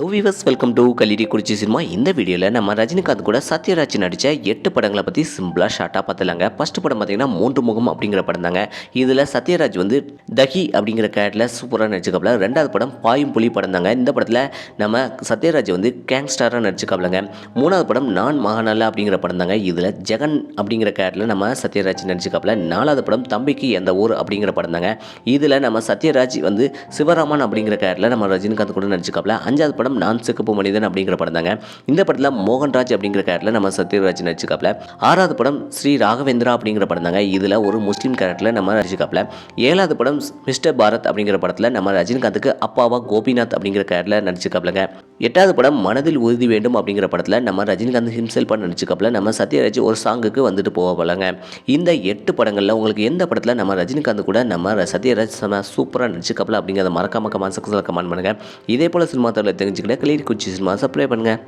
Viewers welcome to Kalidaikurichi cinema. இந்த வீடியோவில் நம்ம ரஜினிகாந்த் கூட சத்யராஜ் நடித்த 8 படங்களை பற்றி சிம்பிளாக ஷார்ட்டாக பார்த்துலாங்க. ஃபஸ்ட்டு படம் பார்த்திங்கன்னா 3 முகம் அப்படிங்கிற படம் தாங்க. இதில் சத்யராஜ் வந்து தகி அப்படிங்கிற கேரக்டரில் சூப்பராக நடிச்சுக்காப்புல. 2வது படம் பாயும் புலி படம் தாங்க. இந்த படத்தில் நம்ம சத்யராஜ் வந்து கேங்ஸ்டராக நடிச்சுக்காப்புலங்க. 3வது படம் நான் மகாநல்ல அப்படிங்கிற படம் தாங்க. இதில் ஜெகன் அப்படிங்கிற கேரக்டரில் நம்ம சத்யராஜ் நடிச்சுக்காப்புல. 4வது படம் தம்பிக்கு எந்த ஊர் அப்படிங்கிற படம் தாங்க. இதில் நம்ம சத்யராஜ் வந்து சிவராமன் அப்படிங்கிற கேரக்டரில் நம்ம ரஜினிகாந்த் கூட நடிச்சுக்காப்புல. 5வது படம் நான் சிகப்பு மனிதன் அப்படிங்கிற படம் தாங்க. இந்த படத்தில் மோகன்ராஜ் அப்படிங்கிற கேரக்டரில் நம்ம சத்யராஜ் நடிச்சுக்காப்புல. 6வது படம் ஸ்ரீ ராகவேந்திரா அப்படிங்கிற படம் தாங்க. இதில் ஒரு முஸ்லீம் கேரக்டரில் நம்ம நடிச்சுக்காப்புல. 7வது படம் மிஸ்டர் பாரத் அப்படிங்கிற படத்தில் நம்ம ரஜினிகாந்துக்கு அப்பாவா கோபிநாத் அப்படிங்கிற கேரக்டரில் நடிச்சுக்காப்புலங்க. 8வது படம் மனதில் உறுதி வேண்டும் அப்படிங்கிற படத்தில் நம்ம ரஜினிகாந்த் ஹிம்செல்ஃபாக நடிச்சுக்காப்புல. நம்ம சத்யராஜ் ஒரு சாங்குக்கு வந்துட்டு போகலாங்க. இந்த 8 படங்களில் உங்களுக்கு எந்த படத்தில் நம்ம ரஜினிகாந்த் கூட நம்ம சத்யராஜ் சூப்பராக நடிச்சுக்காப்புல அப்படிங்கிறத மறக்காம கமெண்ட் செக்ஷனில் கமெண்ட் பண்ணுங்கள். இதே போல் சினிமா தகவலை தெரிஞ்சுக்கிட்ட கலிடி குறிச்சி சினிமா சப்ஸ்கிரைப் பண்ணுங்கள்.